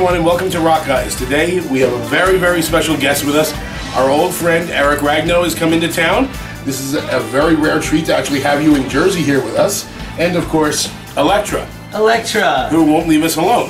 everyone, and welcome to Rock Guys. Today we have a very, very special guest with us. Our old friend Eric Ragno has come into town. This is a very rare treat to actually have you in Jersey here with us. And of course, Electra, who won't leave us alone.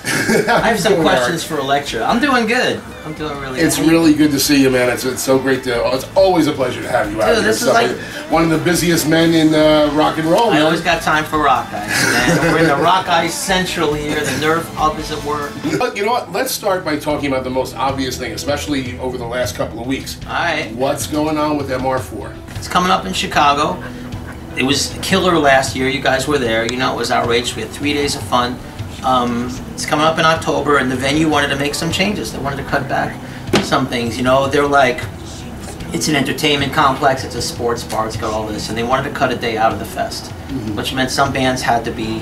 I have some questions for Electra. I'm doing good. I'm doing really good. It's really good to see you, man. It's so great to. It's always a pleasure to have you out here. This is like one of the busiest men in rock and roll. I always got time for Rock Guys, man. We're in the Rock Guys Central here. The Nerve Hub is at work. You know what? Let's start by talking about the most obvious thing, especially over the last couple of weeks. All right. What's going on with MR4? It's coming up in Chicago. It was killer last year. You guys were there. You know, it was outrageous. We had 3 days of fun. It's coming up in October, and the venue wanted to make some changes. They wanted to cut back some things. You know, they're like, it's an entertainment complex, it's a sports bar, it's got all this, and they wanted to cut a day out of the fest, which meant some bands had to be,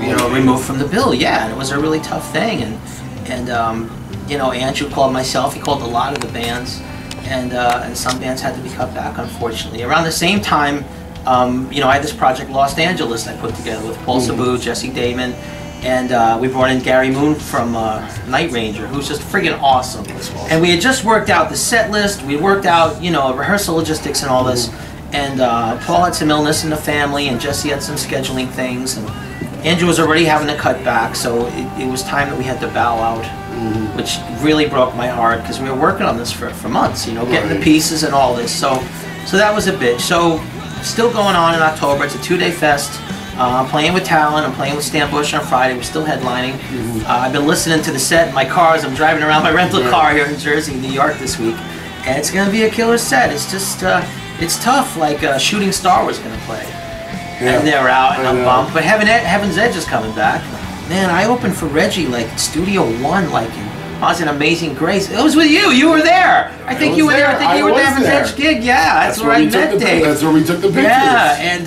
you know, removed from the bill. Yeah, and it was a really tough thing. And you know, Andrew called myself. He called a lot of the bands, and some bands had to be cut back, unfortunately. Around the same time, you know, I had this project Los Angeles I put together with Paul Sabu, Jesse Damon, and we brought in Gary Moon from Night Ranger, who's just friggin' awesome. And we had just worked out the set list, we worked out, you know, rehearsal logistics and all this, and Paul had some illness in the family, and Jesse had some scheduling things, and Andrew was already having to cut back, so it was time that we had to bow out, which really broke my heart, because we were working on this for months, you know, getting the pieces and all this, so that was a bitch. So still going on in October. It's a 2-day fest. I'm playing with Talon. I'm playing with Stan Bush on Friday. We're still headlining. I've been listening to the set in my car as I'm driving around my rental car here in Jersey, New York this week. And it's going to be a killer set. It's just, it's tough. Like Shooting Star was going to play. And they're out, and I'm bummed. But Heaven's Edge is coming back. Man, I opened for Reggie like Studio One, like I was in Amazing Grace. It was with you. You were there. I think you were there. I think you were at the Heaven's Edge gig. Yeah, that's where I met Dave. That's where we took the pictures. Yeah, and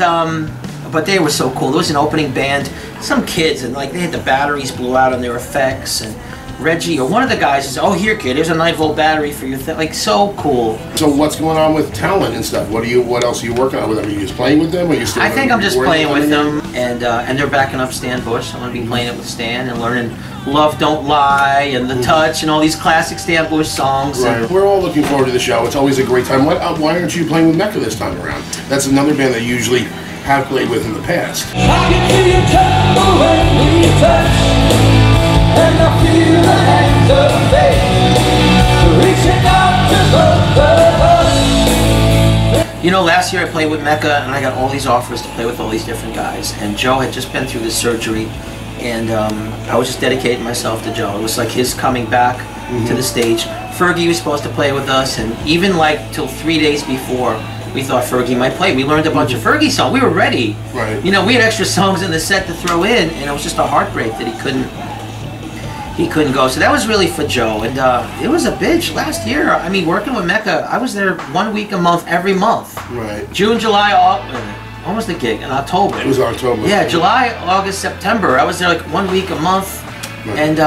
but they were so cool. There was an opening band, some kids, and like they had the batteries blew out on their effects. And Reggie or one of the guys says, "Oh, here, kid, here's a 9-volt battery for your thing." Like so cool. So what's going on with Talent and stuff? What else are you working on with them? Are you just playing with them? Or are you still? I think I'm just playing with them, and they're backing up Stan Bush. I'm gonna be playing it with Stan and learning Love Don't Lie and The Touch and all these classic Stan Bush songs. Right. We're all looking forward to the show. It's always a great time. Why aren't you playing with Mecca this time around? That's another band that you usually have played with in the past. I can feel you tremble when we touch, and I feel the hands of fate reaching out to both of us. You know, last year I played with Mecca, and I got all these offers to play with all these different guys. And Joe had just been through this surgery, and I was just dedicating myself to Joe. It was like his coming back to the stage. Fergie was supposed to play with us, and even like till 3 days before, we thought Fergie might play. We learned a bunch of Fergie songs. We were ready. Right. You know, we had extra songs in the set to throw in, and it was just a heartbreak that he couldn't go. So that was really for Joe, and it was a bitch last year. I mean, working with Mecca, I was there 1 week a month, every month. Right. June, July, almost the gig in October. It was October. Yeah, July, August, September. I was there like 1 week a month. Right. And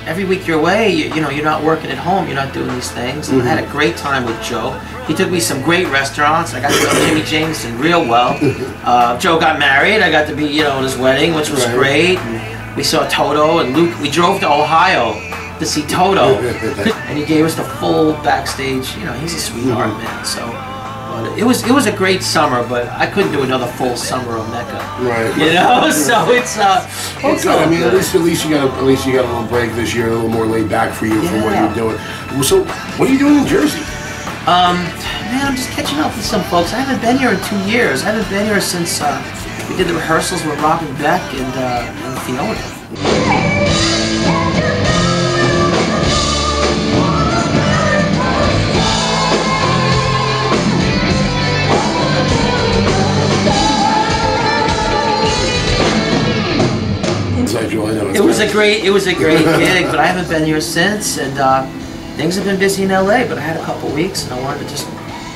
every week you're away, you know, you're not working at home, you're not doing these things. And I had a great time with Joe. He took me some great restaurants. I got to know Jimmy Jameson real well. Joe got married. I got to be, you know, at his wedding, which was great. And we saw Toto and Luke. We drove to Ohio to see Toto. And he gave us the full backstage. You know, he's a sweetheart, man. So but it was a great summer, but I couldn't do another full summer of Mecca. Right. You know, so it's okay. I mean, at least you got a little break this year, a little more laid back for you from what you're doing. So, what are you doing in Jersey? Man, I'm just catching up with some folks. I haven't been here in 2 years. I haven't been here since we did the rehearsals with Robin Beck and Fiona. It was a great gig, but I haven't been here since, and things have been busy in LA, but I had a couple weeks, and I wanted to just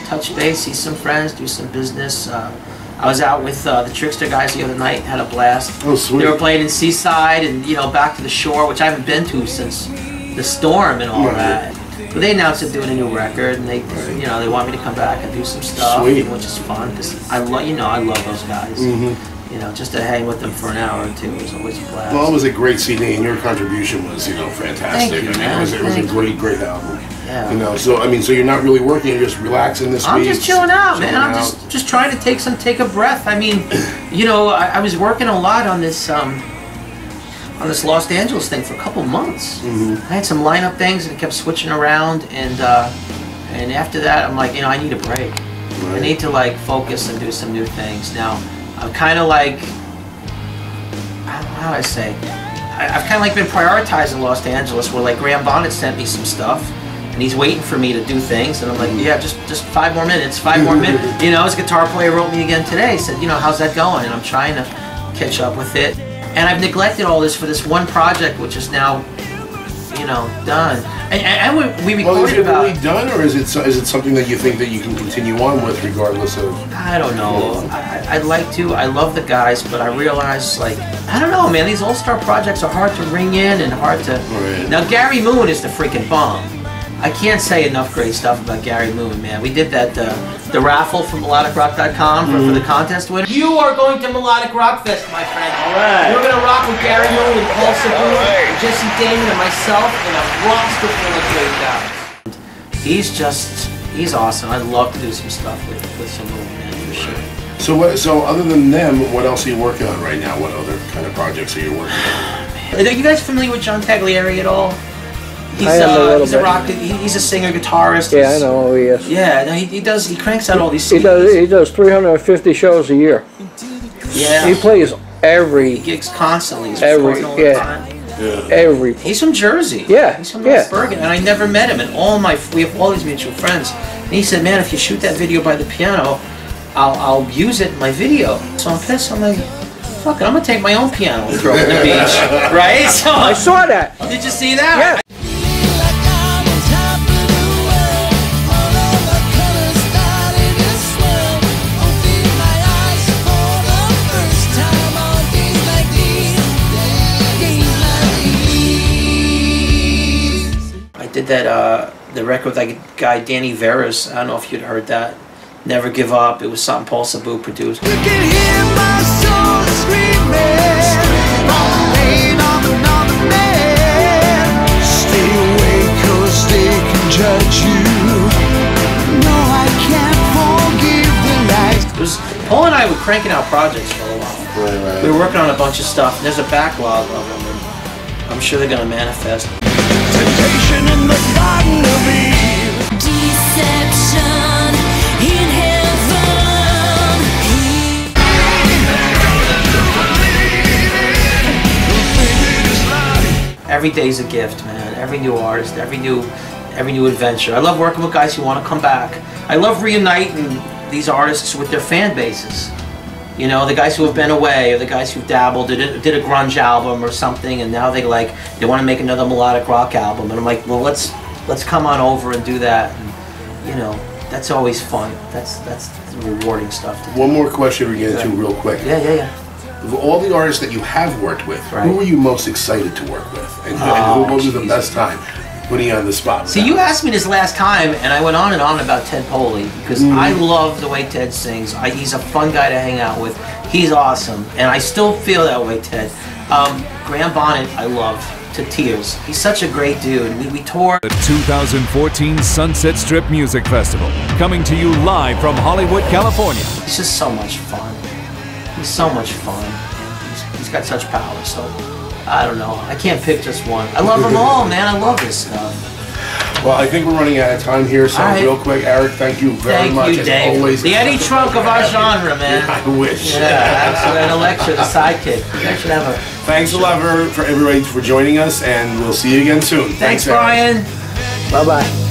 touch base, see some friends, do some business. I was out with the Trickster guys the other night, had a blast. Oh, sweet. They were playing in Seaside and, you know, Back to the Shore, which I haven't been to since the storm and all that. But they announced they're doing a new record, and they, you know, they want me to come back and do some stuff, which is fun because I love, you know, I love those guys. You know, just to hang with them for an hour or two was always a blast. Well, it was a great CD, and your contribution was, you know, fantastic. Thank you, man. It was a great album. Yeah. You know, so I mean, so you're not really working, you're just relaxing this week. I'm just chilling out, man. I'm just trying to take a breath. I mean, you know, I was working a lot on this Los Angeles thing for a couple months. I had some lineup things and it kept switching around, and after that, I'm like, you know, I need a break. Right. I need to like focus and do some new things. Now, I'm kind of like, how do I say? I've kind of like been prioritizing Los Angeles, where like Graham Bonnet sent me some stuff, and he's waiting for me to do things, and I'm like, yeah, just 5 more minutes, 5 more minutes. You know, his guitar player wrote me again today, said, you know, how's that going? And I'm trying to catch up with it. And I've neglected all this for this one project, which is now, you know, done. And we recorded well, is it about. Really done, or is it something that you think that you can continue on with, regardless of? I don't know. I'd like to. I love the guys, but I realize, like, I don't know, man. These all-star projects are hard to ring in and hard to. Right. Now, Gary Moon is the freaking bomb. I can't say enough great stuff about Gary Moon, man. We did that the raffle from melodicrock.com for the contest winner. You are going to Melodic Rock Fest, my friend. All right. We're gonna rock with Gary Moon and Paul Sabu, Jesse Damon, and myself, and a roster full of great guys. He's awesome. I'd love to do some stuff with some Moon, man, for sure. So other than them, what else are you working on right now? What other kind of projects are you working on? Are you guys familiar with John Tagliari at all? He's a rock. He's a singer, guitarist. Yeah, I know who he is. Yeah, no, he cranks out all these. He does 350 shows a year. Yeah. He plays He gigs constantly. He's recording all the time. Every. He's from Jersey. Yeah. He's from North Bergen, and I never met him. And we have all these mutual friends. And he said, "Man, if you shoot that video by the piano, I'll use it in my video." So I'm pissed. I'm like, "Fuck it, I'm gonna take my own piano and throw it in the beach." Right? So I saw that. Did you see that? Yeah. Did that the record with that guy Danny Veras. I don't know if you'd heard that. Never Give Up. It was something Paul Sabu produced. You can hear my soul screaming, pain of another man. Stay awake 'cause they can judge you. No, I can't forgive the lies. It was Paul and I were cranking out projects for a while. Right. We were working on a bunch of stuff. And there's a backlog of them, and I'm sure they're gonna manifest. Temptation in the Garden of Eve. Deception in heaven. Every day's a gift, man. Every new artist, every new adventure. I love working with guys who want to come back. I love reuniting these artists with their fan bases. You know, the guys who have been away, or the guys who've dabbled, did a grunge album or something, and now they want to make another melodic rock album. And I'm like, well, let's come on over and do that. And, you know, that's always fun. That's rewarding stuff to do. One more question we get into real quick. Yeah. Of all the artists that you have worked with, who were you most excited to work with? And who was the best time? Putting you on the spot. See, you asked me this last time, and I went on and on about Ted Poley, because I love the way Ted sings. He's a fun guy to hang out with. He's awesome, and I still feel that way, Ted. Graham Bonnet, I love to tears. He's such a great dude. We toured. The 2014 Sunset Strip Music Festival, coming to you live from Hollywood, California. He's just so much fun. He's so much fun, and he's got such power, so I don't know. I can't pick just one. I love them all, man. I love this stuff. Well, I think we're running out of time here, so real quick, Eric, thank you very much. Thank you, Dave. As always, the Eddie Trunk of our genre, man. I wish. Yeah, absolutely. And Electra, the sidekick. You guys should have a... Thanks a lot for everybody for joining us, and we'll see you again soon. Thanks Brian. Bye-bye.